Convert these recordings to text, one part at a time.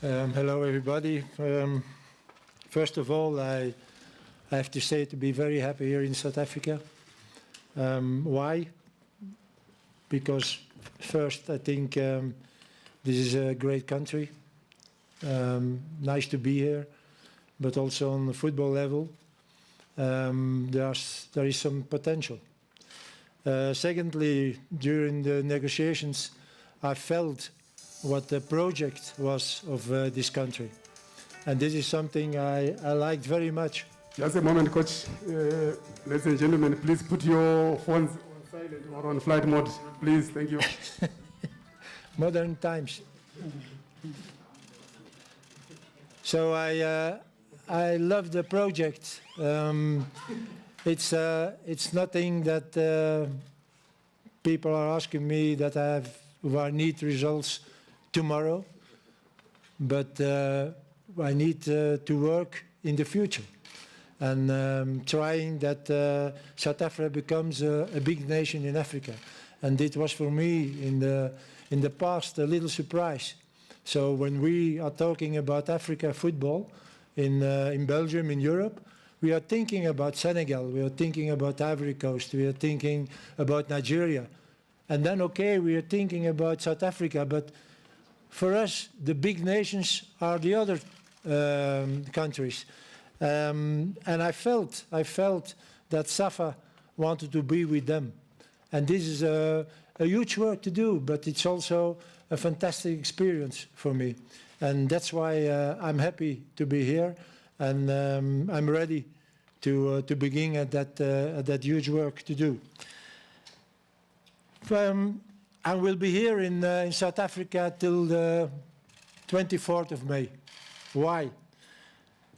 Hello, everybody. First of all, I have to say to be very happy here in South Africa. Why? Because first, I think this is a great country. Nice to be here, but also on the football level, there is some potential. Secondly, during the negotiations, I felt what the project was of this country. And this is something I liked very much. Just a moment, Coach. Ladies and gentlemen, please put your phones on silent or on flight mode. Please, thank you. Modern times. So I love the project. It's nothing that people are asking me that I need results tomorrow, but I need to work in the future and trying that South Africa becomes a big nation in Africa. And it was for me in the past a little surprise. So when we are talking about Africa football in Belgium, in Europe, we are thinking about Senegal, we are thinking about Ivory Coast, we are thinking about Nigeria. And then, okay, we are thinking about South Africa, but for us, the big nations are the other countries. And I felt that SAFA wanted to be with them. And this is a huge work to do, but it's also a fantastic experience for me. And that's why I'm happy to be here, and I'm ready to begin at that huge work to do. I will be here in South Africa till the 24th of May. Why?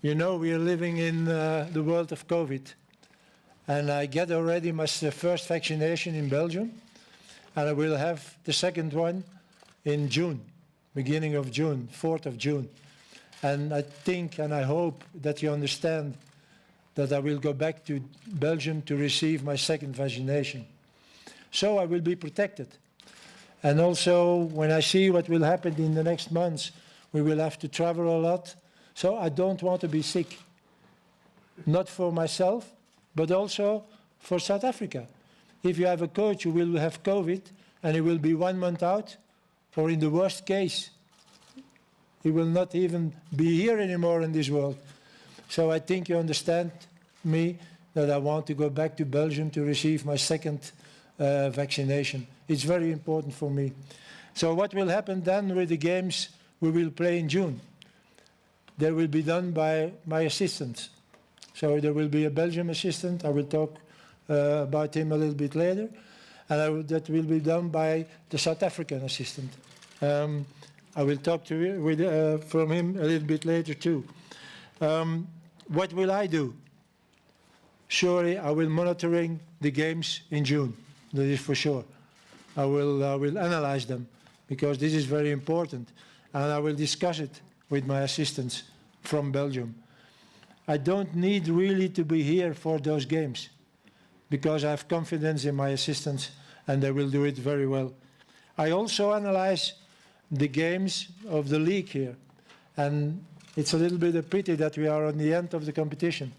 You know, we are living in the world of COVID. And I get already my first vaccination in Belgium. And I will have the second one in June, beginning of June, 4th of June. And I think and I hope that you understand that I will go back to Belgium to receive my second vaccination. So I will be protected. And also, when I see what will happen in the next months, we will have to travel a lot. So I don't want to be sick. Not for myself, but also for South Africa. If you have a coach who will have COVID and he will be 1 month out, or in the worst case, he will not even be here anymore in this world. So I think you understand me that I want to go back to Belgium to receive my second vaccination. It's very important for me. So what will happen then with the games we will play in June? They will be done by my assistants. So there will be a Belgian assistant. I will talk about him a little bit later. And that will be done by the South African assistant. I will talk to you from him a little bit later too. What will I do? Surely I will monitoring the games in June. That is for sure. I will analyze them because this is very important, and I will discuss it with my assistants from Belgium. I don't need really to be here for those games because I have confidence in my assistants and they will do it very well. I also analyze the games of the league here, and it's a little bit a pity that we are on the end of the competition.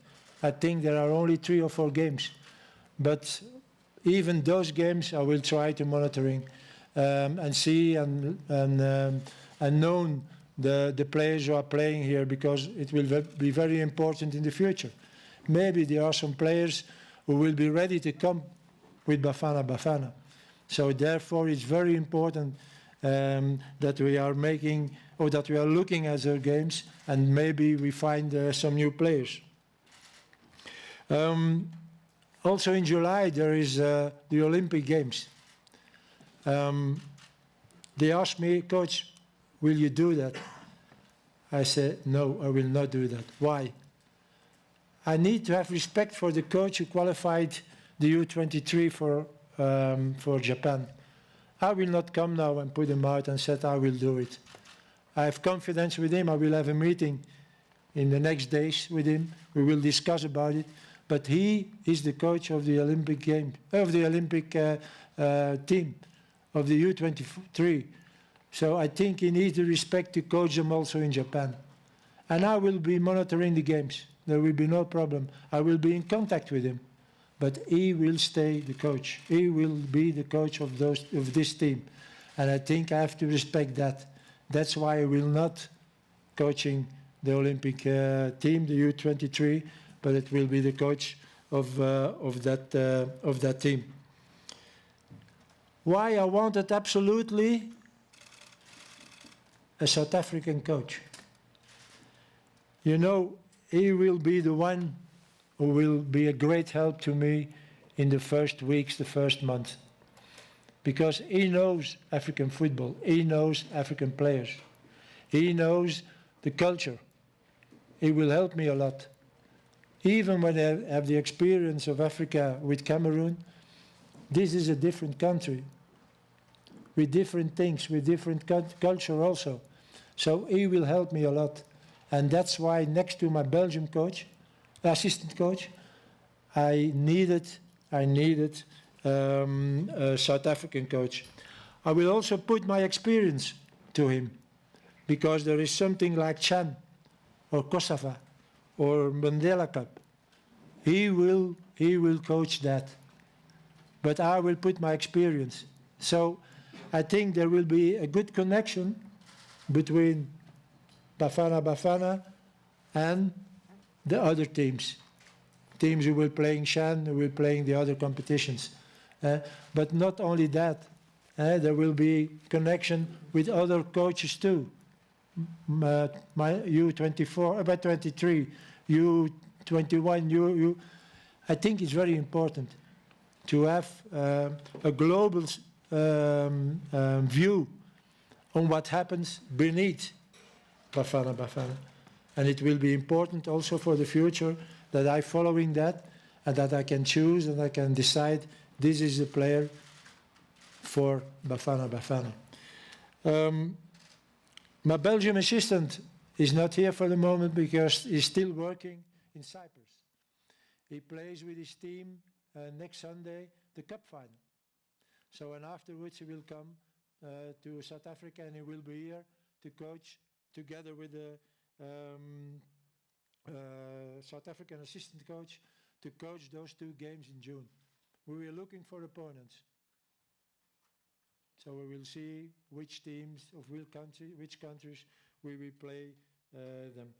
I think there are only 3 or 4 games, but even those games I will try to monitoring and see and know the players who are playing here, because it will be very important in the future. Maybe there are some players who will be ready to come with Bafana Bafana. So therefore it's very important that we are making, or that we are looking at their games, and maybe we find some new players. Also in July there is the Olympic Games. They asked me, Coach, will you do that? I said, no, I will not do that. Why? I need to have respect for the coach who qualified the U23 for Japan. I will not come now and put him out and said I will do it. I have confidence with him. I will have a meeting in the next days with him. We will discuss about it. But he is the coach of the Olympic game, of the Olympic team, of the U23. So I think he needs the respect to coach them also in Japan. And I will be monitoring the games. There will be no problem. I will be in contact with him. But he will stay the coach. He will be the coach of this team. And I think I have to respect that. That's why I will not coaching the Olympic team, the U23, but it will be the coach of that team. Why I wanted absolutely a South African coach. You know, he will be the one who will be a great help to me in the first weeks, the first month. Because he knows African football, he knows African players, he knows the culture. He will help me a lot. Even when I have the experience of Africa with Cameroon, this is a different country, with different things, with different culture also. So he will help me a lot. And that's why next to my Belgian coach, assistant coach, I needed a South African coach. I will also put my experience to him, because there is something like Chan or Kosovo or Mandela Cup. He will coach that. But I will put my experience. So I think there will be a good connection between Bafana Bafana and the other teams. Teams who will playing Shan, who will playing the other competitions. But not only that, there will be connection with other coaches too. My U24, about 23, U21, I think it's very important to have a global view on what happens beneath Bafana Bafana. And it will be important also for the future that I following that and that I can choose and I can decide this is the player for Bafana Bafana. My Belgian assistant is not here for the moment because he's still working in Cyprus. He plays with his team next Sunday, the cup final. So, and afterwards he will come to South Africa and he will be here to coach together with the South African assistant coach to coach those 2 games in June. We were looking for opponents. So we will see which teams of which countries we will play them.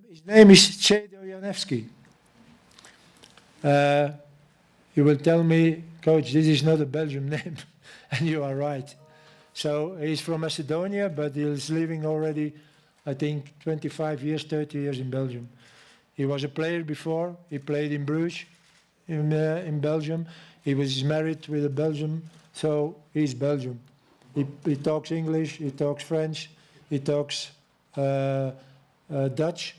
His name is Chedo Janewski. You will tell me, Coach, this is not a Belgian name. And you are right. So he's from Macedonia, but he's living already, I think, 25 years, 30 years in Belgium. He was a player before. He played in Bruges in Belgium. He was married with a Belgian, so he's Belgian. He talks English, he talks French, he talks Dutch.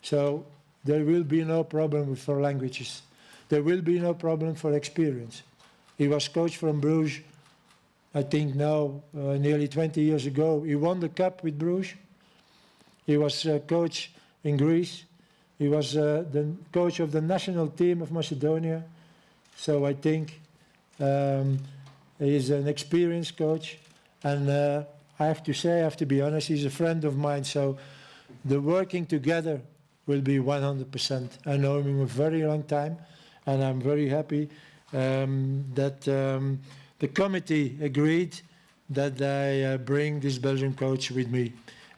So there will be no problem for languages. There will be no problem for experience. He was coach from Bruges, I think now, nearly 20 years ago. He won the cup with Bruges. He was coach in Greece. He was the coach of the national team of Macedonia. So I think he's an experienced coach. And I have to say, I have to be honest, he's a friend of mine. So the working together will be 100%. I know him a very long time. And I'm very happy that the committee agreed that I bring this Belgian coach with me.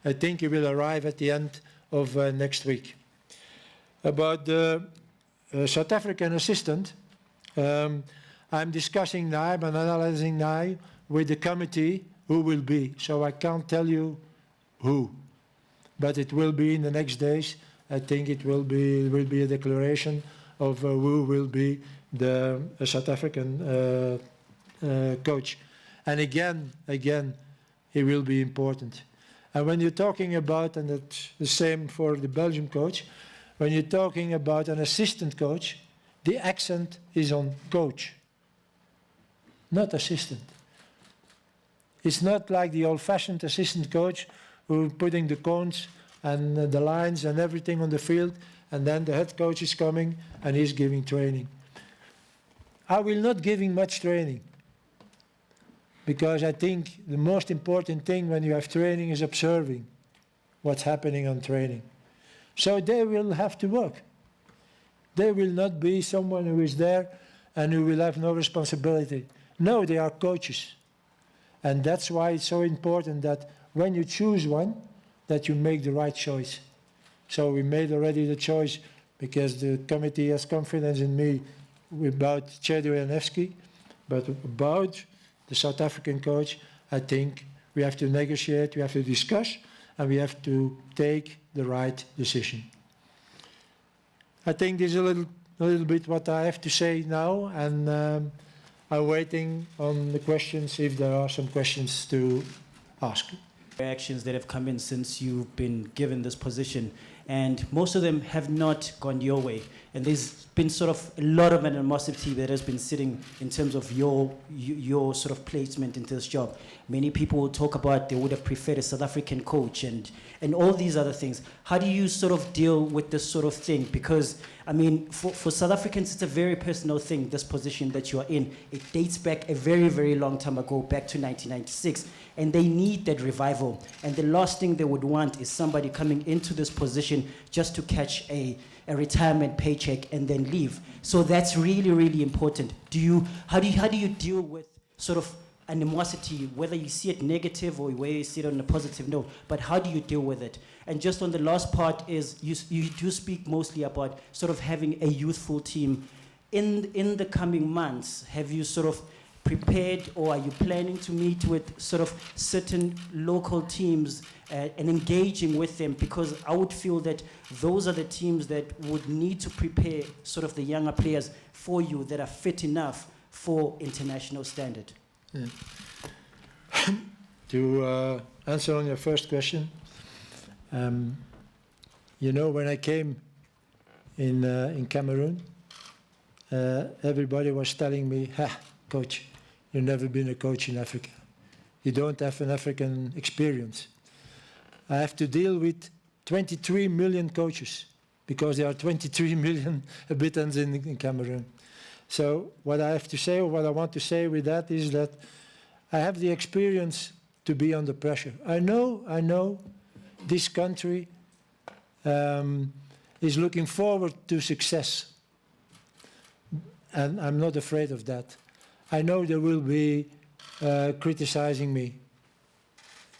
I think he will arrive at the end of next week. About the South African assistant, I'm discussing now, I'm analyzing now with the committee who will be. So I can't tell you who, but it will be in the next days. I think it will be a declaration of who will be the South African coach. And again, he will be important. And when you're talking about, and it's the same for the Belgian coach, when you're talking about an assistant coach, the accent is on coach, not assistant. It's not like the old-fashioned assistant coach who putting the cones and the lines and everything on the field, and then the head coach is coming and he's giving training. I will not give him much training. because I think the most important thing when you have training is observing what's happening on training. So they will have to work. They will not be someone who is there and who will have no responsibility. No, they are coaches. And that's why it's so important that when you choose one, that you make the right choice. So we made already the choice because the committee has confidence in me about Czedojanewski, but about the South African coach, I think we have to negotiate, we have to discuss, and we have to take the right decision. I think this is a little bit what I have to say now, and I'm waiting on the questions if there are some questions to ask. Reactions that have come in since you've been given this position, and most of them have not gone your way. And there's been sort of a lot of animosity that has been sitting in terms of your sort of placement into this job. Many people will talk about they would have preferred a South African coach and all these other things. How do you sort of deal with this sort of thing? Because, I mean, for South Africans, it's a very personal thing, this position that you are in. It dates back a very, very long time ago, back to 1996. And they need that revival. And the last thing they would want is somebody coming into this position just to catch a retirement paycheck and then leave. So that's really, really important. How do you deal with sort of animosity, whether you see it negative or whether you see it on a positive note, but how do you deal with it? And just on the last part is you do speak mostly about sort of having a youthful team. In the coming months, have you sort of prepared, or are you planning to meet with sort of certain local teams and engaging with them? Because I would feel that those are the teams that would need to prepare sort of the younger players for you that are fit enough for international standard. Yeah. To answer on your first question, you know, when I came in Cameroon, everybody was telling me, coach, you've never been a coach in Africa. You don't have an African experience. I have to deal with 23 million coaches because there are 23 million habitants in Cameroon. So what I have to say, or what I want to say with that is that I have the experience to be under pressure. I know this country is looking forward to success. And I'm not afraid of that. I know they will be criticizing me.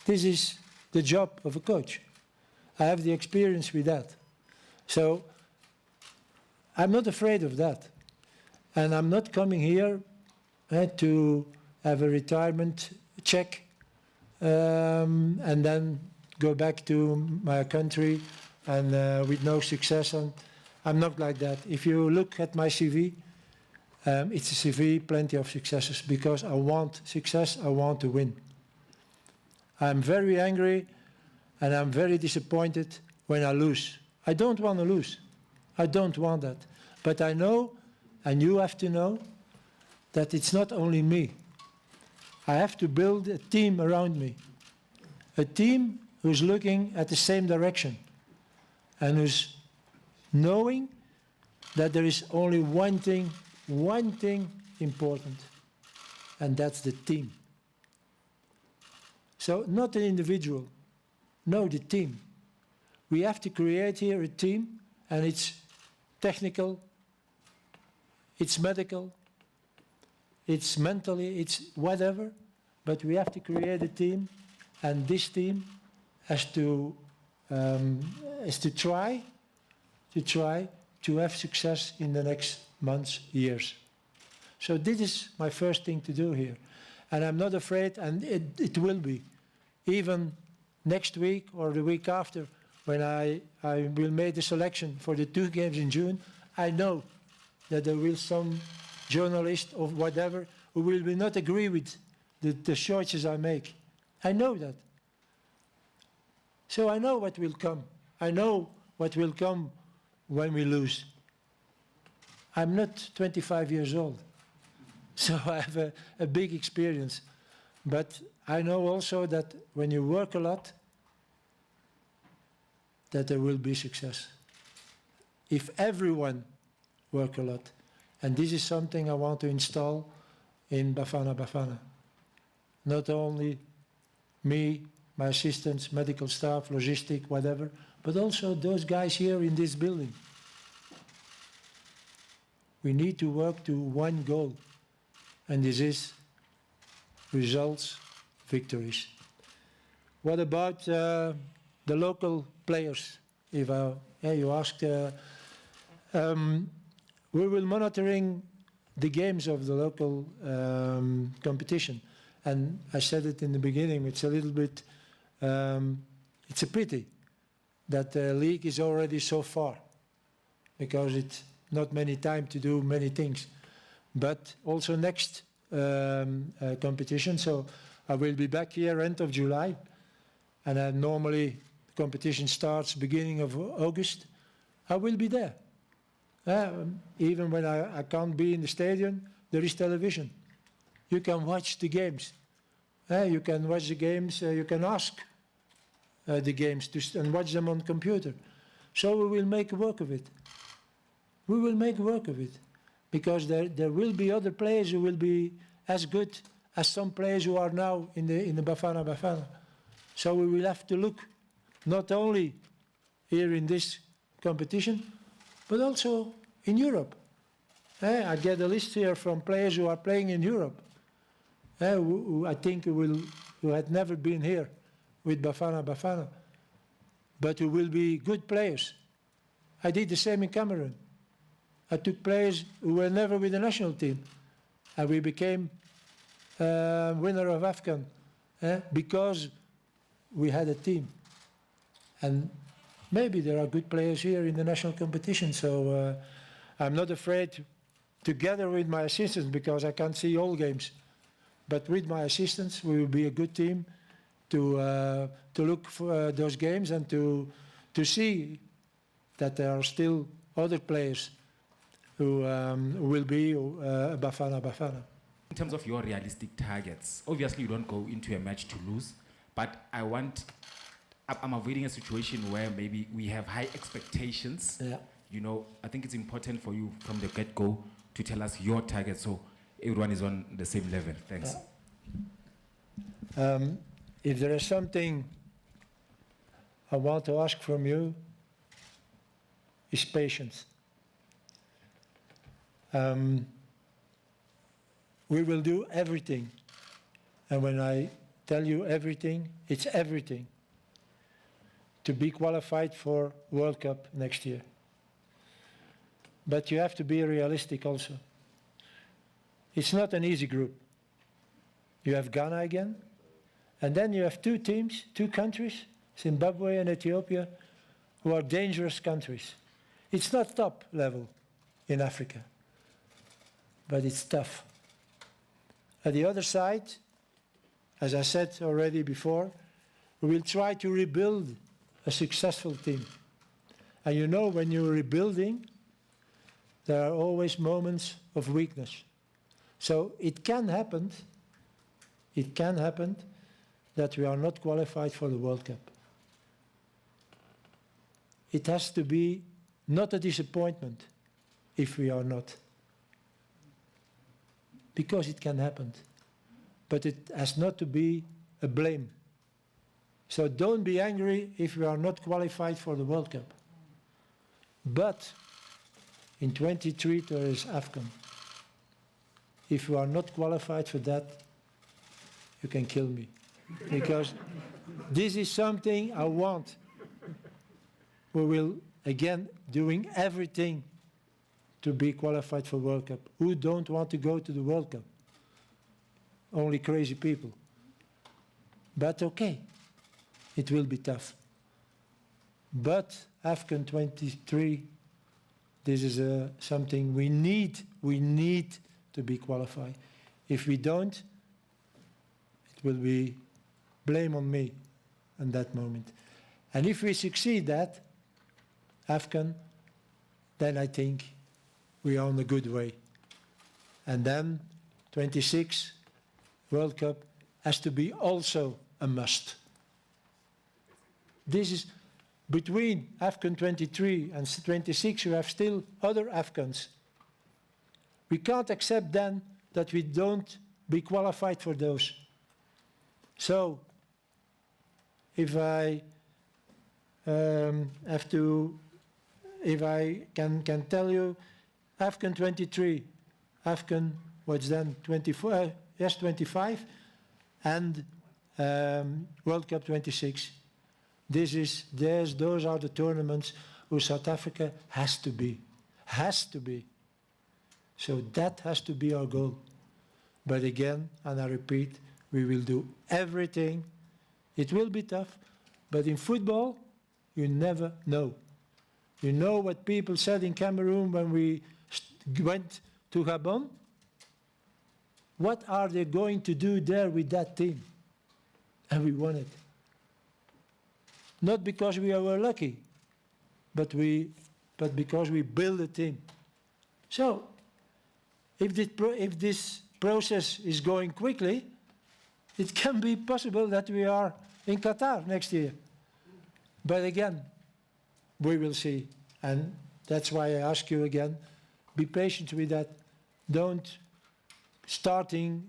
This is the job of a coach. I have the experience with that. So I'm not afraid of that. And I'm not coming here to have a retirement check and then go back to my country and with no success. And I'm not like that. If you look at my CV, it's a CV, plenty of successes, because I want success, I want to win. I'm very angry and I'm very disappointed when I lose. I don't want to lose. I don't want that. But I know, and you have to know, that it's not only me. I have to build a team around me. A team who's looking at the same direction and who's knowing that there is only one thing important, and that's the team. So not an individual, no, the team. We have to create here a team, and it's technical, it's medical, it's mentally, it's whatever, but we have to create a team, and this team has to try to have success in the next months, years. So this is my first thing to do here. And I'm not afraid, and it will be. Even next week or the week after, when I will make the selection for the 2 games in June, I know that there will some journalist or whatever who will not agree with the choices I make. I know that. So I know what will come. I know what will come when we lose. I'm not 25 years old, so I have a big experience. But I know also that when you work a lot, that there will be success. If everyone work a lot. And this is something I want to install in Bafana Bafana. not only me, my assistants, medical staff, logistic, whatever, but also those guys here in this building. We need to work to one goal, and this is results, victories. What about the local players? If you asked, we will monitoring the games of the local competition. And I said it in the beginning, it's a little bit, it's a pity that the league is already so far, because it's not many time to do many things. But also next competition, so I will be back here end of July, and normally the competition starts beginning of August. I will be there. Even when I can't be in the stadium, there is television. You can watch the games. You can watch the games, you can ask the games and watch them on computer. So we will make work of it. We will make work of it. Because there will be other players who will be as good as some players who are now in the Bafana Bafana. So we will have to look not only here in this competition, but also in Europe. I get a list here from players who are playing in Europe. Who I think who had never been here with Bafana Bafana, but who will be good players. I did the same in Cameroon. I took players who were never with the national team, and we became winner of AFCON because we had a team. And maybe there are good players here in the national competition, so I'm not afraid, together with my assistants, because I can't see all games, but with my assistants we will be a good team to look for those games and to see that there are still other players who will be Bafana Bafana. In terms of your realistic targets, obviously you don't go into a match to lose, but I'm avoiding a situation where maybe we have high expectations. Yeah. You know, I think it's important for you from the get-go to tell us your targets so everyone is on the same level. Thanks. Yeah. If there is something I want to ask from you, is patience. We will do everything, and when I tell you everything, it's everything, to be qualified for World Cup next year. But you have to be realistic also. It's not an easy group. You have Ghana again, and then you have two teams, two countries, Zimbabwe and Ethiopia, who are dangerous countries. It's not top level in Africa, but it's tough. At the other side, as I said already before, we will try to rebuild a successful team. And you know, when you're rebuilding, there are always moments of weakness. So it can happen that we are not qualified for the World Cup. It has to be not a disappointment if we are not. Because it can happen. But it has not to be a blame. So don't be angry if we are not qualified for the World Cup. But in 23 there is AFCON. If you are not qualified for that, you can kill me. Because this is something I want. We will, again, doing everything to be qualified for World Cup. Who don't want to go to the World Cup? Only crazy people. But okay, it will be tough. But AFCON 23, this is something we need to be qualified. If we don't, it will be blame on me in that moment. And if we succeed that, AFCON, then I think we are on a good way. And then 26 World Cup has to be also a must. This is between AFCON 23 and 26, you have still other AFCONs. We can't accept then that we don't be qualified for those. So, if I if I can tell you, AFCON 23, AFCON, what's then, 24, yes, 25, and World Cup 26. Those are the tournaments who South Africa has to be. So that has to be our goal. But again, and I repeat, we will do everything. It will be tough, but in football, you never know. You know what people said in Cameroon when we went to Gabon? What are they going to do there with that team? And we won it. Not because we were lucky, but because we built a team. So, if this process is going quickly, it can be possible that we are in Qatar next year. But again, we will see. And that's why I ask you again, be patient with that. Don't starting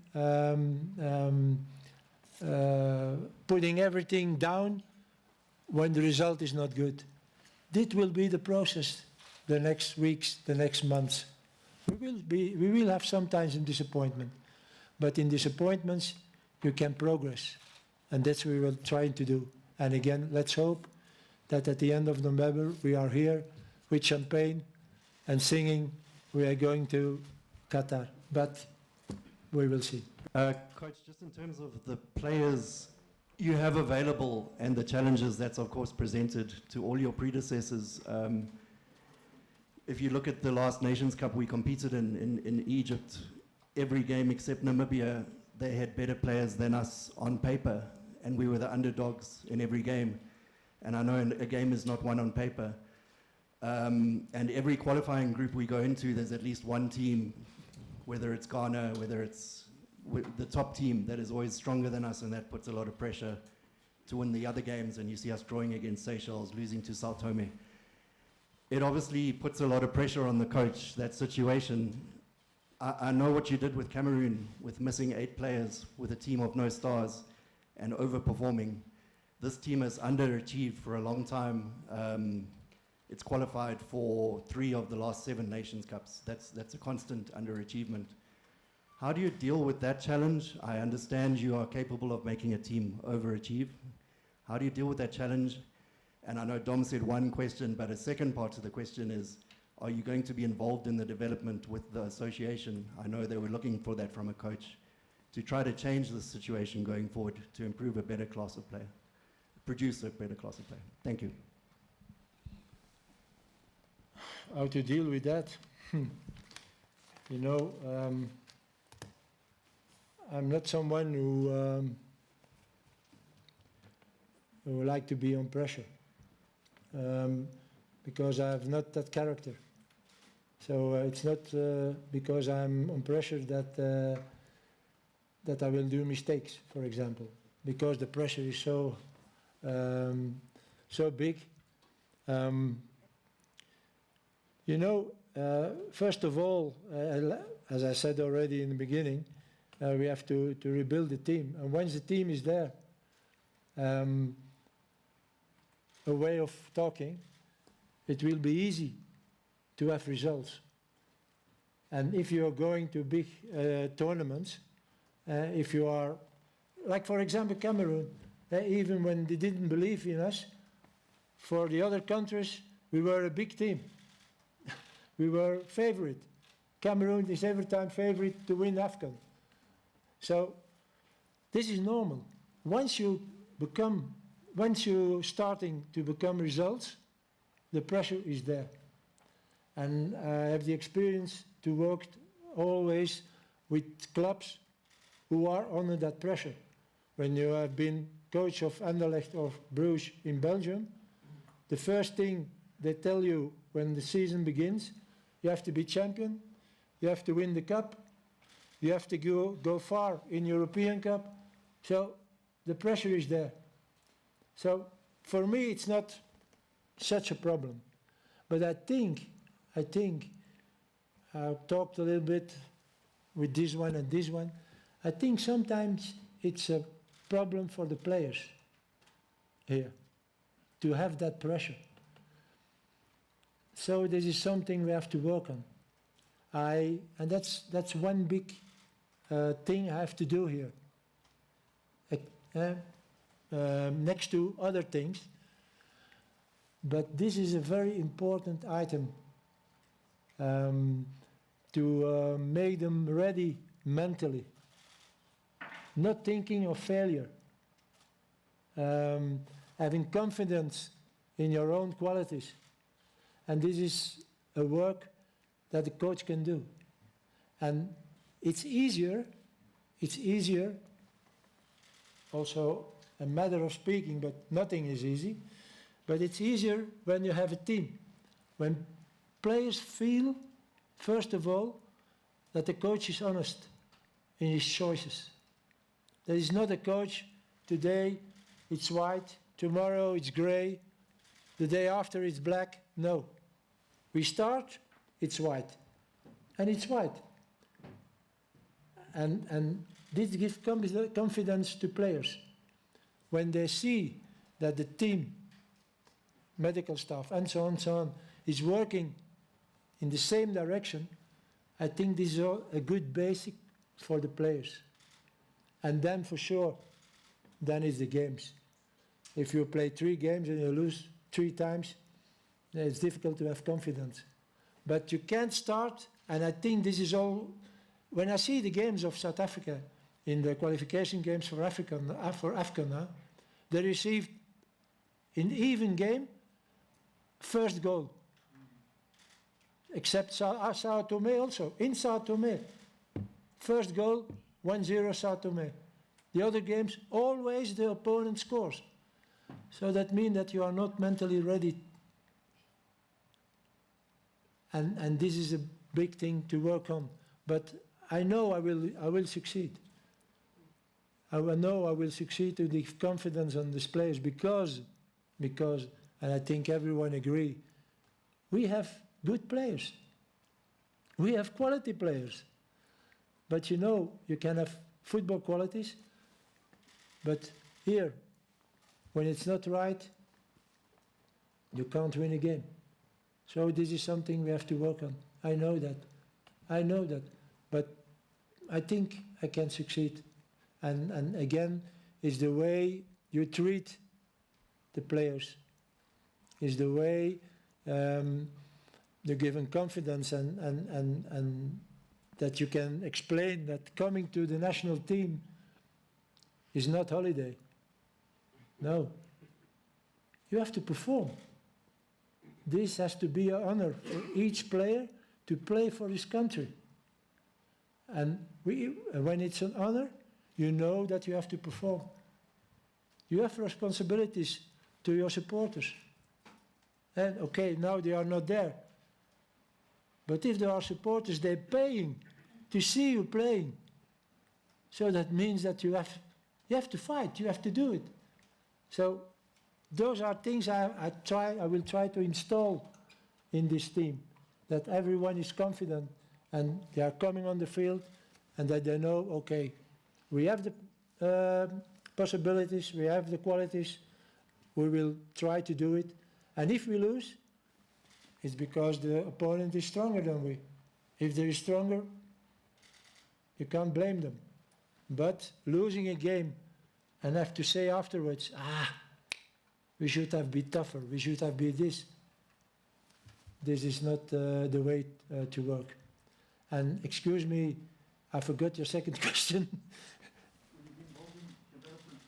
putting everything down when the result is not good. This will be the process the next weeks, the next months. We will have sometimes some disappointment, but in disappointments you can progress, and that's what we will try to do. And again, let's hope that at the end of November we are here with champagne and singing. We are going to Qatar, but we will see. Coach, just in terms of the players you have available and the challenges that's of course presented to all your predecessors, if you look at the last Nations Cup we competed in Egypt, every game except Namibia, they had better players than us on paper, and we were the underdogs in every game. And I know a game is not won on paper. And every qualifying group we go into, there's at least one team, whether it's Ghana, whether it's the top team, that is always stronger than us, and that puts a lot of pressure to win the other games. And you see us drawing against Seychelles, losing to Sao Tome. It obviously puts a lot of pressure on the coach, that situation. I know what you did with Cameroon, with missing 8 players, with a team of no stars, and overperforming. This team has underachieved for a long time. It's qualified for 3 of the last 7 Nations Cups. That's a constant underachievement. How do you deal with that challenge? I understand you are capable of making a team overachieve. How do you deal with that challenge? And I know Dom said one question, but a second part to the question is, are you going to be involved in the development with the association? I know they were looking for that from a coach to try to change the situation going forward to improve a better class of player, produce a better class of player. Thank you. How to deal with that? You know, I'm not someone who like to be on pressure, because I have not that character. So it's not because I'm on pressure that that I will do mistakes, for example, because the pressure is so so big. You know, first of all, as I said already in the beginning, we have to rebuild the team. And once the team is there, a way of talking, it will be easy to have results. And if you are going to big tournaments, if you are, like for example Cameroon, even when they didn't believe in us, for the other countries, we were a big team. We were favorite. Cameroon is every time favorite to win AFCON. So this is normal. Once you're starting to become results, the pressure is there. And I have the experience to work always with clubs who are under that pressure. When you have been coach of Anderlecht or Bruges in Belgium, the first thing they tell you when the season begins, you have to be champion, you have to win the cup, you have to go far in European Cup. So the pressure is there. So for me, it's not such a problem. But I think I've talked a little bit with this one and this one. I think sometimes it's a problem for the players here to have that pressure. So this is something we have to work on. And that's one big thing I have to do here. Next to other things. But this is a very important item to make them ready mentally. Not thinking of failure. Having confidence in your own qualities. And this is a work that the coach can do. And it's easier, also a matter of speaking, but nothing is easy. But it's easier when you have a team. When players feel, first of all, that the coach is honest in his choices. There is not a coach, today it's white, tomorrow it's grey, the day after it's black. No. We start, it's white. And it's white. And this gives confidence to players. When they see that the team, medical staff, and so on, is working in the same direction, I think this is a good basic for the players. And then for sure, then it's the games. If you play 3 games and you lose 3 times, it's difficult to have confidence. But you can't start, and I think this is all, when I see the games of South Africa, in the qualification games for AFCON, they received, in even game, first goal. Except Sao Tome also, in Sao Tome. First goal, 1-0 Sao Tome. The other games, always the opponent scores. So that means that you are not mentally ready. And this is a big thing to work on. But I know I will succeed. I know I will succeed to give confidence on these players because, and I think everyone agree, we have good players. We have quality players. But you know, you can have football qualities, but here, when it's not right, you can't win a game. So this is something we have to work on. I know that. But I think I can succeed. And again, it's the way you treat the players. It's the way you give them confidence and that you can explain that coming to the national team is not holiday. No. You have to perform. This has to be an honor for each player to play for his country. And when it's an honor, you know that you have to perform. You have responsibilities to your supporters. And okay, now they are not there. But if there are supporters, they're paying to see you playing. So that means that you have to fight, you have to do it. So those are things I will try to install in this team, that everyone is confident and they are coming on the field and that they know, okay, we have the possibilities, we have the qualities, we will try to do it. And if we lose, it's because the opponent is stronger than we. If they are stronger, you can't blame them. But losing a game and have to say afterwards, we should have been tougher, we should have been this. This is not the way to work. And excuse me, I forgot your second question. When you've been involved in development,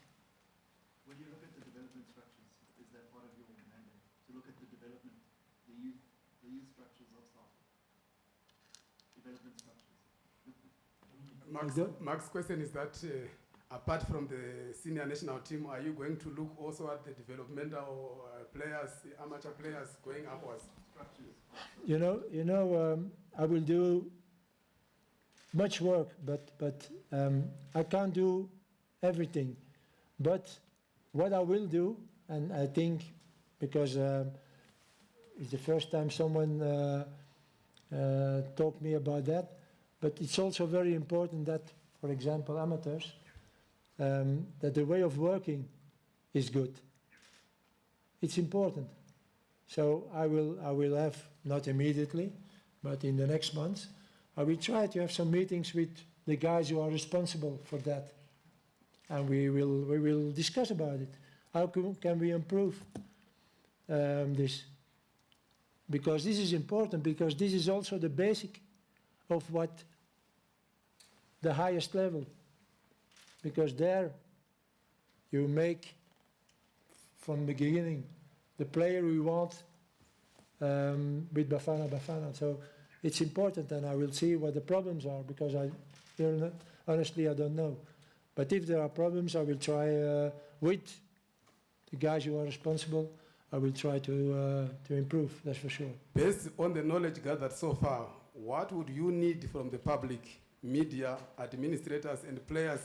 when you look at the development structures, is that part of your mandate? To look at the development, the youth structures of staff? Development structures. Mark's question is that apart from the senior national team, are you going to look also at the developmental players, the amateur players going upwards? I will do much work, but I can't do everything. But what I will do, and I think because it's the first time someone talked me about that, but it's also very important that, for example, amateurs, that the way of working is good. It's important. So I will have, not immediately, but in the next months, I will try to have some meetings with the guys who are responsible for that. And we will discuss about it. How can we improve this? Because this is important, because this is also the basic of what the highest level. Because there you make from the beginning the player we want with Bafana Bafana. So it's important, and I will see what the problems are, because honestly I don't know. But if there are problems, I will try with the guys who are responsible, I will try to improve, that's for sure. Based on the knowledge gathered so far, what would you need from the public, media, administrators and players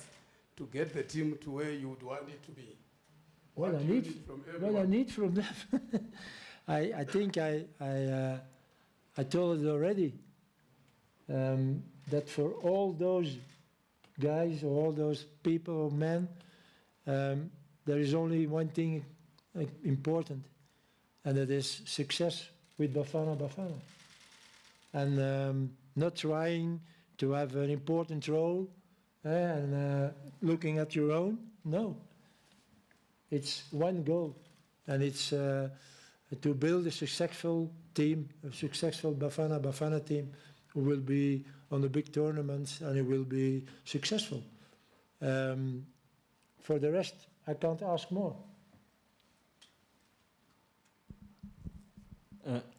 to get the team to where you would want it to be? What What I do you need, from what everyone? I need from them, I think I told it already, that for all those guys or all those people or men, there is only one thing important, and that is success with Bafana Bafana. And not trying to have an important role and looking at your own, no. It's one goal, and it's to build a successful team, a successful Bafana Bafana team who will be on the big tournaments and it will be successful. For the rest, I can't ask more.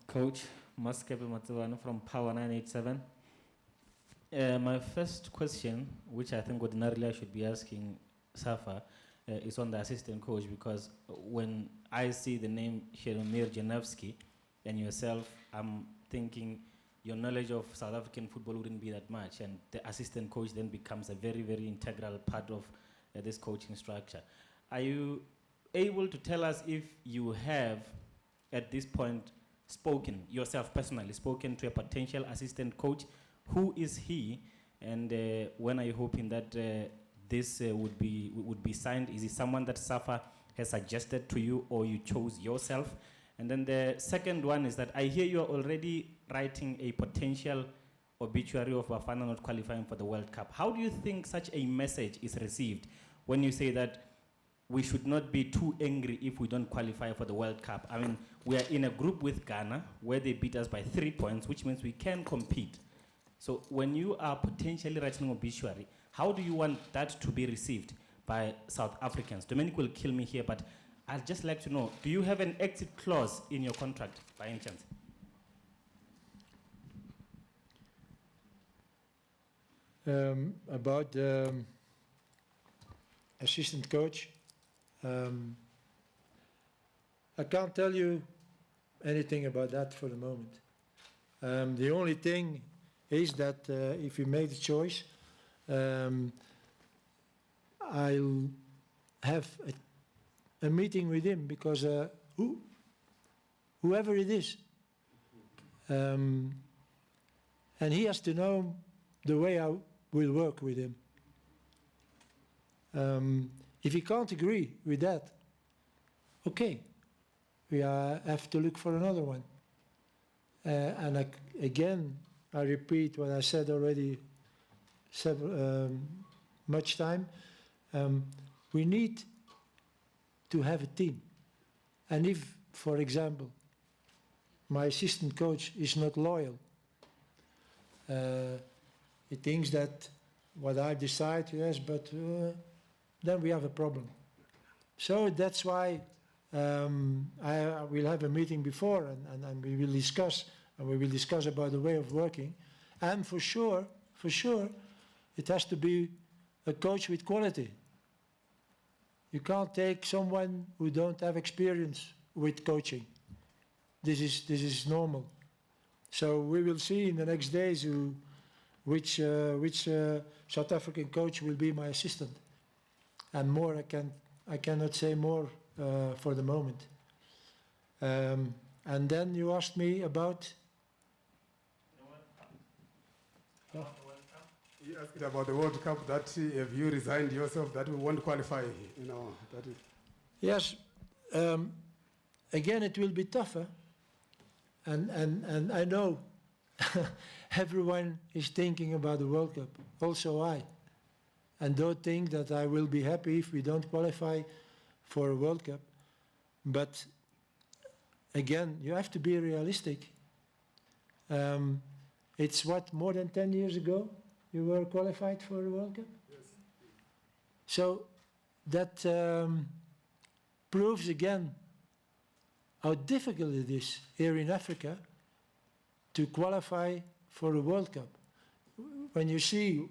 Coach Maskepe Matsivano from Power 987. My first question, which I think ordinarily I should be asking Safa, is on the assistant coach, because when I see the name Sheromir Janevski and yourself, I'm thinking your knowledge of South African football wouldn't be that much, and the assistant coach then becomes a very, very integral part of this coaching structure. Are you able to tell us if you have, at this point, spoken, yourself personally, spoken to a potential assistant coach? Who is he, and when are you hoping that this would be signed? Is it someone that SAFA has suggested to you, or you chose yourself? And then the second one is that I hear you are already writing a potential obituary of Bafana not qualifying for the World Cup. How do you think such a message is received when you say that we should not be too angry if we don't qualify for the World Cup? I mean, we are in a group with Ghana where they beat us by 3 points, which means we can compete. So when you are potentially writing an obituary, how do you want that to be received by South Africans? Dominic will kill me here, but I'd just like to know, do you have an exit clause in your contract by any chance? About the assistant coach, I can't tell you anything about that for the moment. The only thing is that if you make the choice, I'll have a meeting with him, because whoever it is, and he has to know the way I will work with him. If he can't agree with that, okay, we have to look for another one. And again, I repeat what I said already much time. We need to have a team. And if, for example, my assistant coach is not loyal, he thinks that what I decide, yes, but then we have a problem. So that's why I will have a meeting before, and we will discuss, and we will discuss about the way of working. And for sure, it has to be a coach with quality. You can't take someone who don't have experience with coaching. This is normal. So we will see in the next days which South African coach will be my assistant. And more, I cannot say more for the moment. And then you asked me about. He asked about the World Cup, that have you resigned yourself that we won't qualify, you know, that is... Yes, again, it will be tougher. And I know everyone is thinking about the World Cup, also I. And don't think that I will be happy if we don't qualify for a World Cup. But again, you have to be realistic. It's what, more than 10 years ago you were qualified for a World Cup? Yes. So that proves again how difficult it is here in Africa to qualify for a World Cup. When you see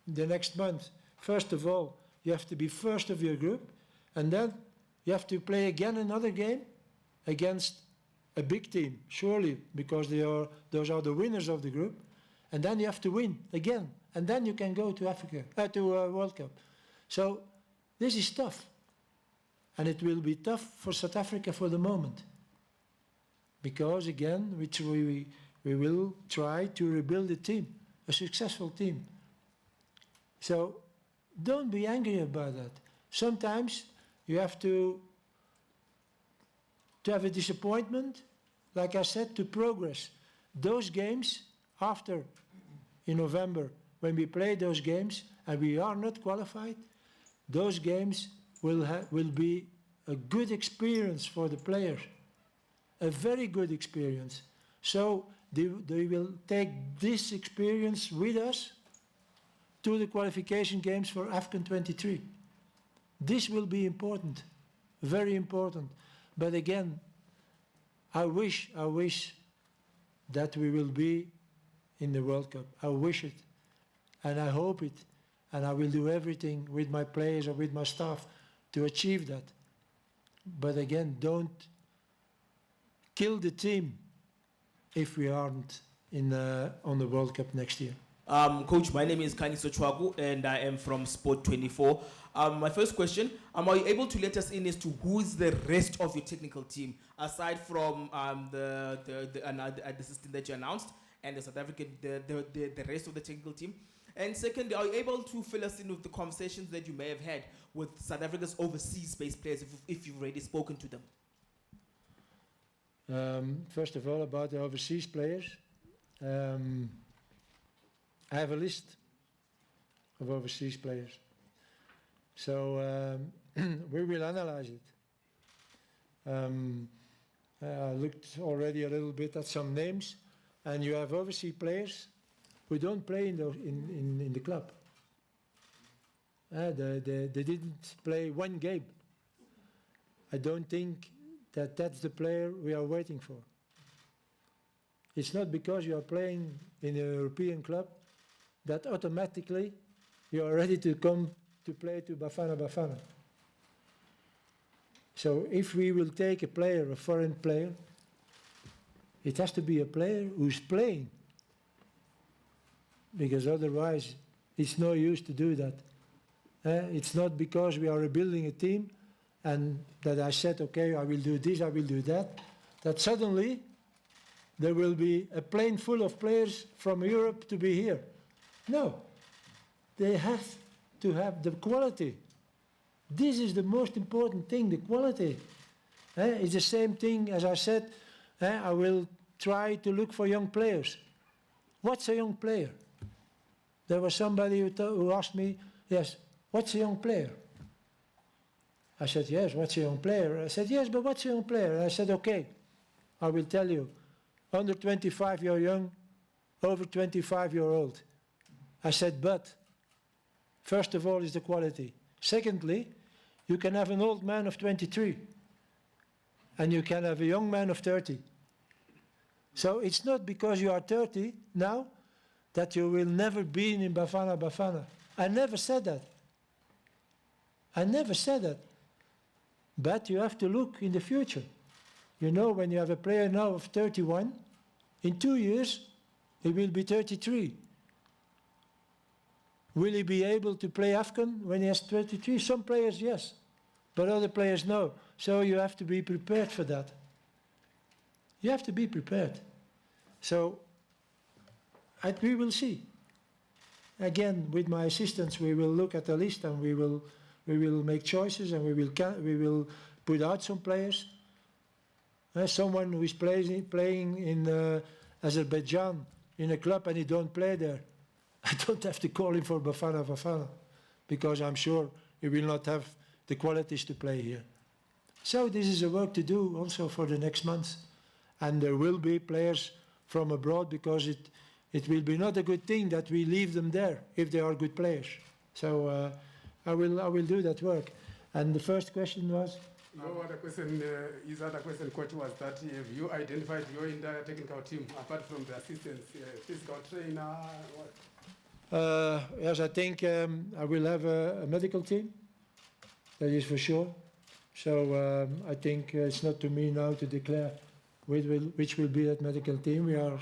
the next month, first of all, you have to be first of your group, and then you have to play again another game against a big team, surely, because those are the winners of the group, and then you have to win again, and then you can go to Africa, to a World Cup. So this is tough, and it will be tough for South Africa for the moment, because again, we will try to rebuild a team, a successful team. So don't be angry about that. Sometimes you have to have a disappointment, like I said, to progress. Those games after, in November, when we play those games and we are not qualified, those games will be a good experience for the players, a very good experience. So they will take this experience with us to the qualification games for AFCON 23. This will be important, very important. But again, I wish that we will be in the World Cup. I wish it, and I hope it, and I will do everything with my players or with my staff to achieve that. But again, don't kill the team if we aren't on the World Cup next year. Coach, my name is Kaniso Chwagu and I am from Sport 24. My first question, are you able to let us in as to who is the rest of your technical team, aside from the system that you announced and the South African, the rest of the technical team? And second, are you able to fill us in with the conversations that you may have had with South Africa's overseas-based players, if you've already spoken to them? First of all, about the overseas players, I have a list of overseas players. So we will analyze it. I looked already a little bit at some names, and you have overseas players who don't play in the club. They didn't play one game. I don't think that's the player we are waiting for. It's not because you are playing in a European club that automatically you are ready to come to play to Bafana Bafana. So if we will take a player, a foreign player, it has to be a player who's playing, because otherwise it's no use to do that. It's not because we are rebuilding a team and that I said, okay, I will do this, I will do that, that suddenly there will be a plane full of players from Europe to be here. No, they have to have the quality. This is the most important thing, the quality. It's the same thing as I said, I will try to look for young players. What's a young player? There was somebody who asked me, yes, what's a young player? I said, yes, what's a young player? I said, yes, but what's a young player? And I said, okay, I will tell you. Under 25, you're young. Over 25, you're old. I said, but first of all is the quality. Secondly, you can have an old man of 23 and you can have a young man of 30. So it's not because you are 30 now that you will never be in Bafana Bafana. I never said that. I never said that. But you have to look in the future. You know, when you have a player now of 31, in 2 years, he will be 33. Will he be able to play AFCON when he has 33? Some players, yes, but other players, no. So you have to be prepared for that. You have to be prepared. So we will see. again, with my assistants, we will look at the list and we will make choices, and we will put out some players. Someone who is playing in Azerbaijan in a club and he don't play there, I don't have to call him for Bafana Bafana, because I'm sure he will not have the qualities to play here. So this is a work to do also for the next months. And there will be players from abroad, because it will be not a good thing that we leave them there if they are good players. So I will do that work. And the first question was? Your other question, his other question, Coach, was that have you identified your entire technical team, apart from the assistants, physical trainer, what? Yes, I think I will have a medical team, that is for sure. So I think it's not to me now to declare which will be that medical team. We are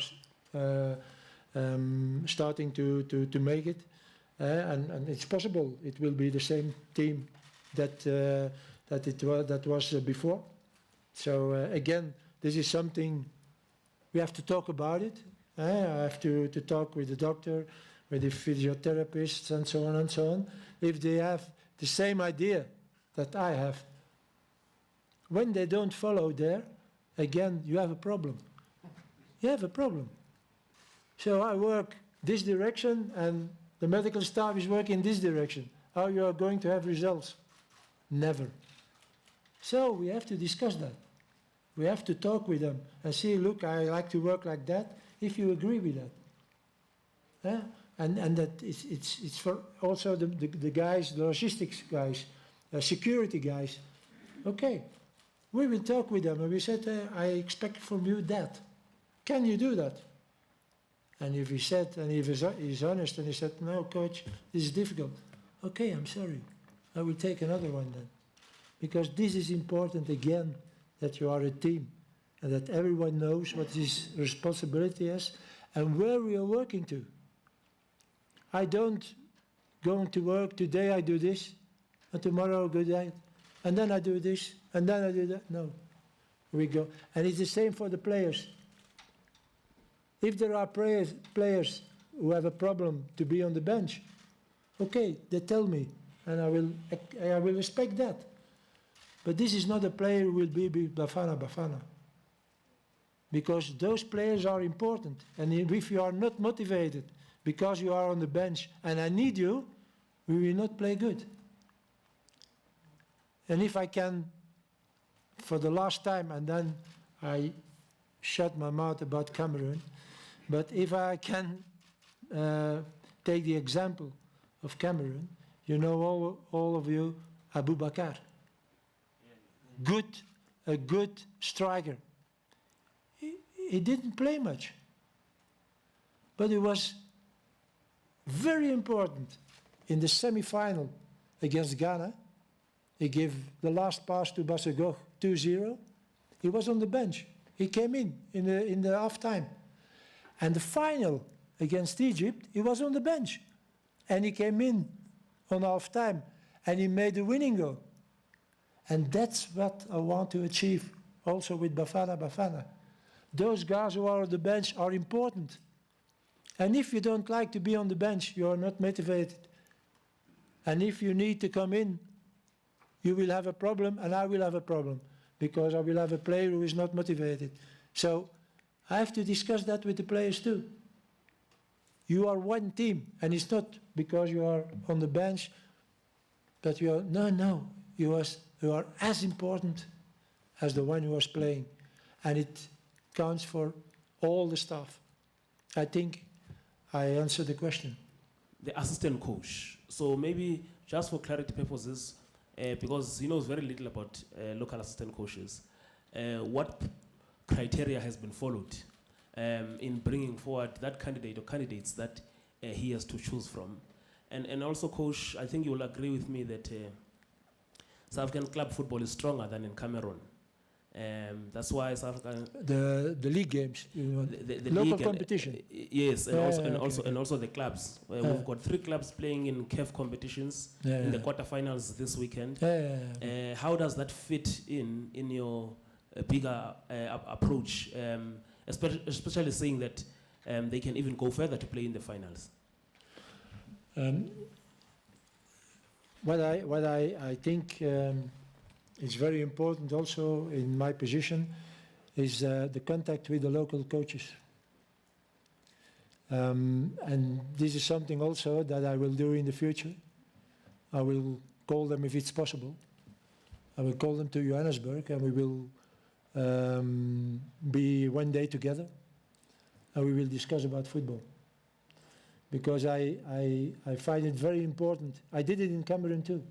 starting to make it, and it's possible it will be the same team that was before. So again, this is something we have to talk about it. I have to talk with the doctor, with the physiotherapists, and so on and so on. If they have the same idea that I have, when they don't follow there, again, you have a problem. You have a problem. So I work this direction, and the medical staff is working this direction. How you are going to have results? Never. So we have to discuss that. We have to talk with them and see, look, I like to work like that, if you agree with that. And that it's for also the guys, the logistics guys, security guys. Okay, we will talk with them, and we said, I expect from you that. Can you do that? And if he said, and if he's honest, and he said, no, coach, this is difficult. Okay, I'm sorry. I will take another one then. Because this is important, again, that you are a team, and that everyone knows what his responsibility is and where we are working to. I don't go to work, today I do this, and tomorrow I do that, and then I do this, and then I do that. No, we go. And it's the same for the players. If there are players who have a problem to be on the bench, okay, they tell me, and I will respect that. But this is not a player who will be Bafana Bafana. Because those players are important. And if you are not motivated because you are on the bench and I need you, we will not play good. And if I can, for the last time, and then I shut my mouth about Cameroon, but if I can take the example of Cameroon, you know all of you, Abu Bakar. A good striker. He didn't play much, but it was very important in the semi-final against Ghana. He gave the last pass to Basagog, 2-0. He was on the bench. He came in the half time. And the final against Egypt, he was on the bench. And he came in on half time, and he made the winning goal. And that's what I want to achieve also with Bafana Bafana. Those guys who are on the bench are important. And if you don't like to be on the bench, you are not motivated. And if you need to come in, you will have a problem, and I will have a problem, because I will have a player who is not motivated. So I have to discuss that with the players too. You are one team, and it's not because you are on the bench, but you are, no, you are as important as the one who was playing. And it counts for all the staff. I think I answered the question. The assistant coach. So maybe just for clarity purposes, because he knows very little about local assistant coaches, what criteria has been followed in bringing forward that candidate or candidates that he has to choose from? And also, coach, I think you will agree with me that South African club football is stronger than in Cameroon. That's why South African the league games, you know, the local league competition. Yes, and also the clubs. We've got 3 clubs playing in CAF competitions in the quarterfinals this weekend. How does that fit in your bigger approach, especially saying that they can even go further to play in the finals? What I think is very important also in my position is the contact with the local coaches. And this is something also that I will do in the future. I will call them if it's possible. I will call them to Johannesburg and we will be one day together and we will discuss about football. Because I find it very important. I did it in Cameroon too.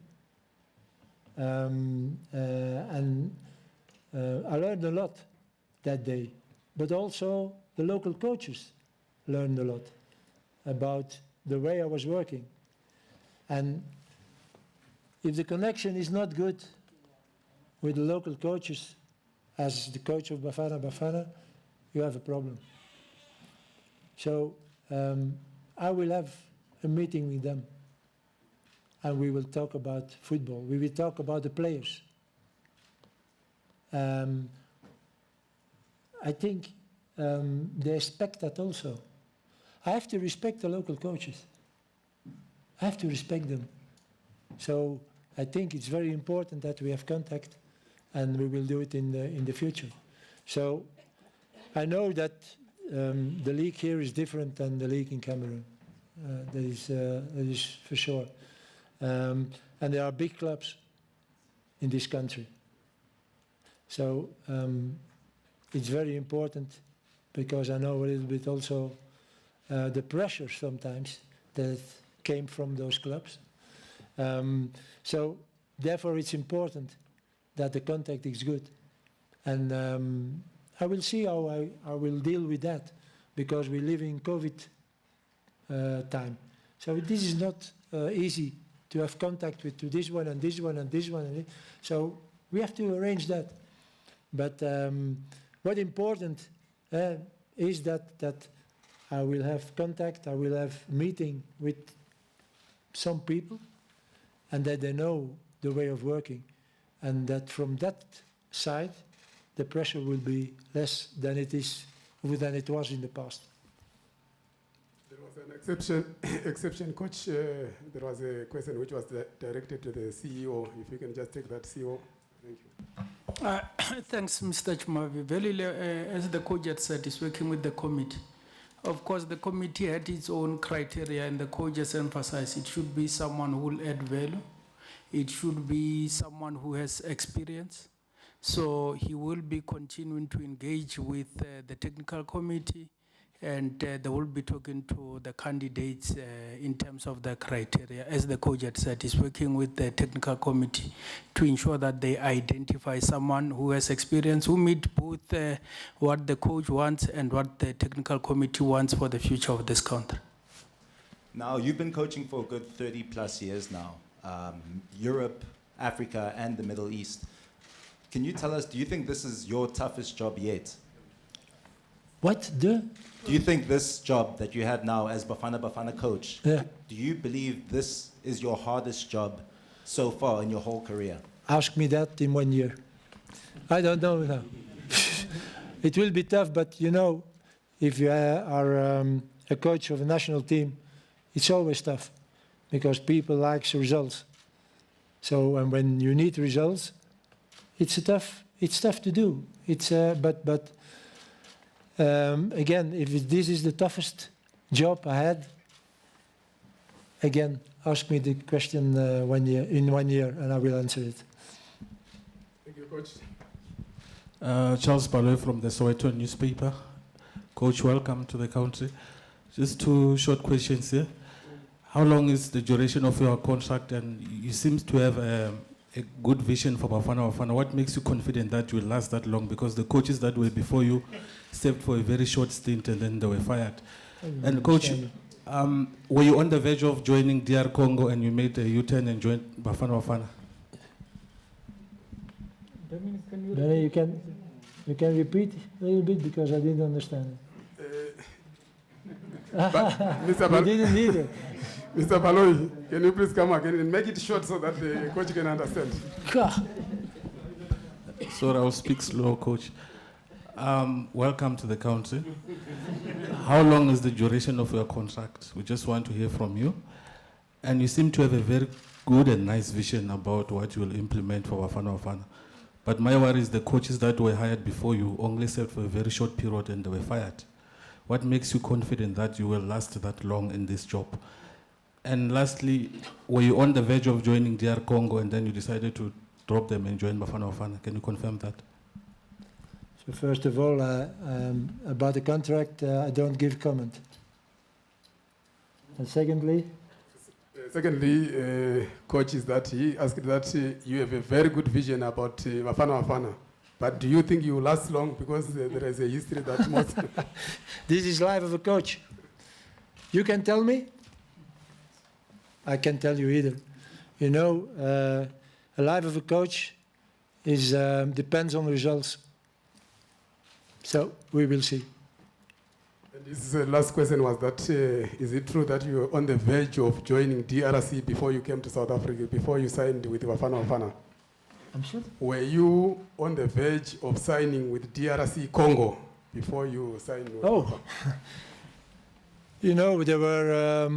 And I learned a lot that day. But also the local coaches learned a lot about the way I was working. And if the connection is not good with the local coaches, as the coach of Bafana Bafana, you have a problem. So I will have a meeting with them and we will talk about football. We will talk about the players. I think they expect that also. I have to respect the local coaches. I have to respect them. So I think it's very important that we have contact and we will do it in the future. So I know that the league here is different than the league in Cameroon. That is for sure. And there are big clubs in this country. So it's very important because I know a little bit also the pressure sometimes that came from those clubs. So therefore it's important that the contact is good. And I will see how I will deal with that because we live in COVID time. So this is not easy to have contact with this one and this one and this one. And so we have to arrange that. But what important is that I will have contact, I will have meeting with some people and that they know the way of working and that from that side the pressure will be less than it was in the past. There was an exception, Coach. There was a question which was directed to the CEO. If you can just take that, CEO. Thank you. Thanks, Mr. Chumavi. As the coach had said, is working with the committee. Of course, the committee had its own criteria, and the coach has emphasized it should be someone who will add value. It should be someone who has experience. So he will be continuing to engage with the technical committee, and they will be talking to the candidates in terms of the criteria. As the coach had said, he's working with the technical committee to ensure that they identify someone who has experience, who meet both what the coach wants and what the technical committee wants for the future of this country. Now, you've been coaching for a good 30 plus years now, Europe, Africa, and the Middle East. Can you tell us, do you think this is your toughest job yet? Do you think this job that you have now as Bafana Bafana coach, do you believe this is your hardest job so far in your whole career? Ask me that in 1 year. I don't know now. It will be tough, but you know, if you are a coach of a national team, it's always tough because people like results. So, and when you need results, it's tough to do. Again, if this is the toughest job I had, again, ask me the question in 1 year and I will answer it. Thank you, Coach. Charles Baloy from the Soweto newspaper. Coach, welcome to the country. Just 2 short questions here. How long is the duration of your contract? And you seem to have a good vision for Bafana Bafana. What makes you confident that you will last that long? Because the coaches that were before you served for a very short stint and then they were fired. And Coach, were you on the verge of joining DR Congo and you made a U-turn and joined Bafana Bafana? You can repeat a little bit because I didn't understand it. Mr. You didn't either. Mr. Baloy, can you please come again and make it short so that the coach can understand? Sorry, I'll speak slow, Coach. Welcome to the country. How long is the duration of your contract? We just want to hear from you. And you seem to have a very good and nice vision about what you will implement for Bafana Bafana. But my worry is the coaches that were hired before you only served for a very short period and they were fired. What makes you confident that you will last that long in this job? And lastly, were you on the verge of joining DR Congo and then you decided to drop them and join Bafana Bafana? Can you confirm that? So first of all, about the contract, I don't give comment. And secondly, Coach, is that he asked that you have a very good vision about Bafana Bafana. But do you think you will last long? Because there is a history that most... this is life of a coach. You can tell me? I can't tell you either. You know, a life of a coach is depends on results. So we will see. This last question was that, is it true that you were on the verge of joining DRC before you came to South Africa, before you signed with Bafana Bafana? I'm sure. Were you on the verge of signing with DRC Congo before you signed with Oh, you know, there were,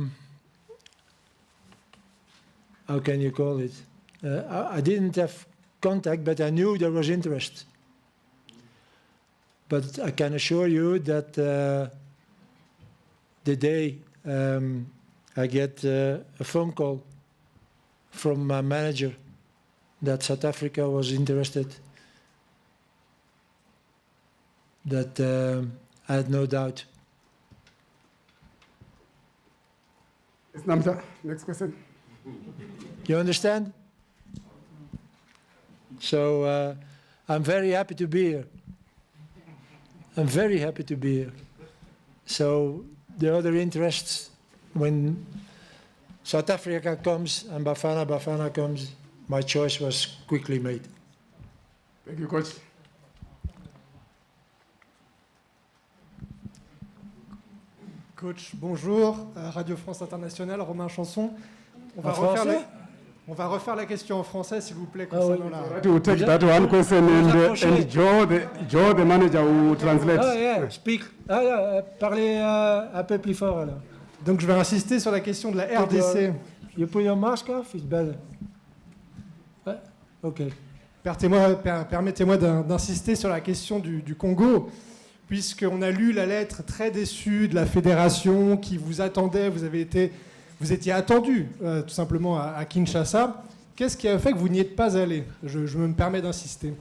how can you call it? I didn't have contact, but I knew there was interest. But I can assure you that the day I get a phone call from my manager that South Africa was interested, that I had no doubt. Yes, Namta, next question. You understand? So I'm very happy to be here. I'm very happy to be here. So the other interests, when South Africa comes and Bafana Bafana comes, my choice was quickly made. Thank you, Coach. Coach, bonjour. Radio France Internationale, Romain Chanson. On va refaire la question en français, s'il vous plaît, concernant la... To take that one question and Joe, the manager, who translates. Ah, yeah, speak. Parlez un peu plus fort, alors. Donc, je vais insister sur la question de la RDC. You put your mask off, it's better. OK. Permettez-moi d'insister sur la question du Congo, puisqu'on a lu la lettre très déçue de la fédération qui vous attendait, vous étiez attendu tout simplement à Kinshasa. Qu'est-ce qui a fait que vous n'y êtes pas allé? Je me permets d'insister.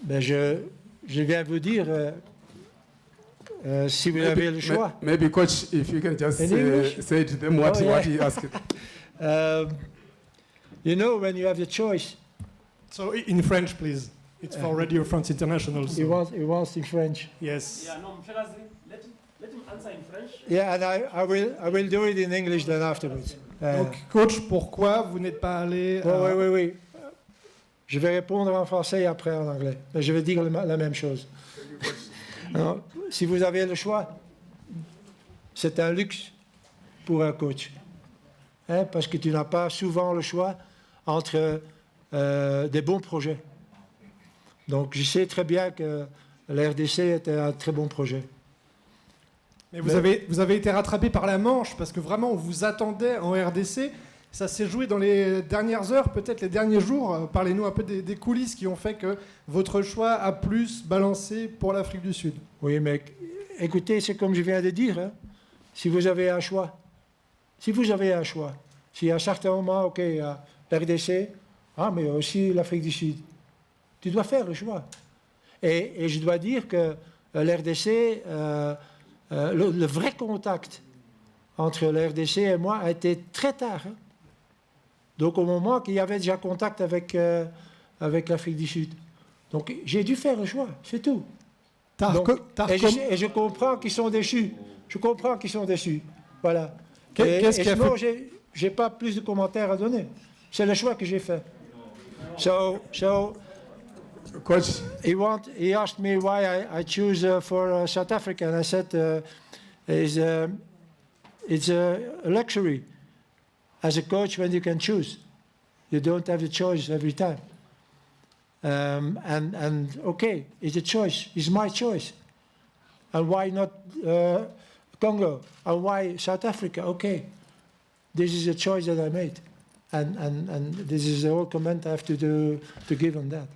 Ben je viens vous dire, si vous avez le choix. Maybe Coach, if you can just say to them what he asked. You know, when you have the choice. So in French, please. It's for Radio France International. So. He wants in French. Yes. Yeah, no, let him answer in French. Yeah, and I will do it in English then afterwards. Donc, coach, pourquoi vous n'êtes pas allé Oui. Je vais répondre en français et après en anglais. Mais je vais dire la même chose. Alors, si vous avez le choix, c'est un luxe pour un coach. Parce que tu n'as pas souvent le choix entre des bons projets. Donc, je sais très bien que la RDC était un très bon projet. Mais vous avez été rattrapé par la Manche, parce que vraiment, on vous attendait en RDC. Ça s'est joué dans les dernières heures, peut-être les derniers jours. Parlez-nous un peu des coulisses qui ont fait que votre choix a plus balancé pour l'Afrique du Sud. Oui, mais écoutez, c'est comme je viens de dire. Hein. Si vous avez un choix, si à un certain moment, OK, l'RDC, mais aussi l'Afrique du Sud, tu dois faire le choix. Et je dois dire que l'RDC, le vrai contact entre l'RDC et moi a été très tard. Hein. Donc au moment qu'il y avait déjà contact avec l'Afrique du Sud. Donc j'ai dû faire le choix, c'est tout. Et je comprends qu'ils sont déçus. Voilà. Sinon, j'ai pas plus de commentaires à donner. C'est le choix que j'ai fait. So Coach, he asked me why I choose for South Africa, and I said it's a luxury as a coach when you can choose. You don't have the choice every time. And okay, it's a choice. It's my choice. And why not Congo? And why South Africa? Okay. this is a choice that I made. And this is the whole comment I have to give on that.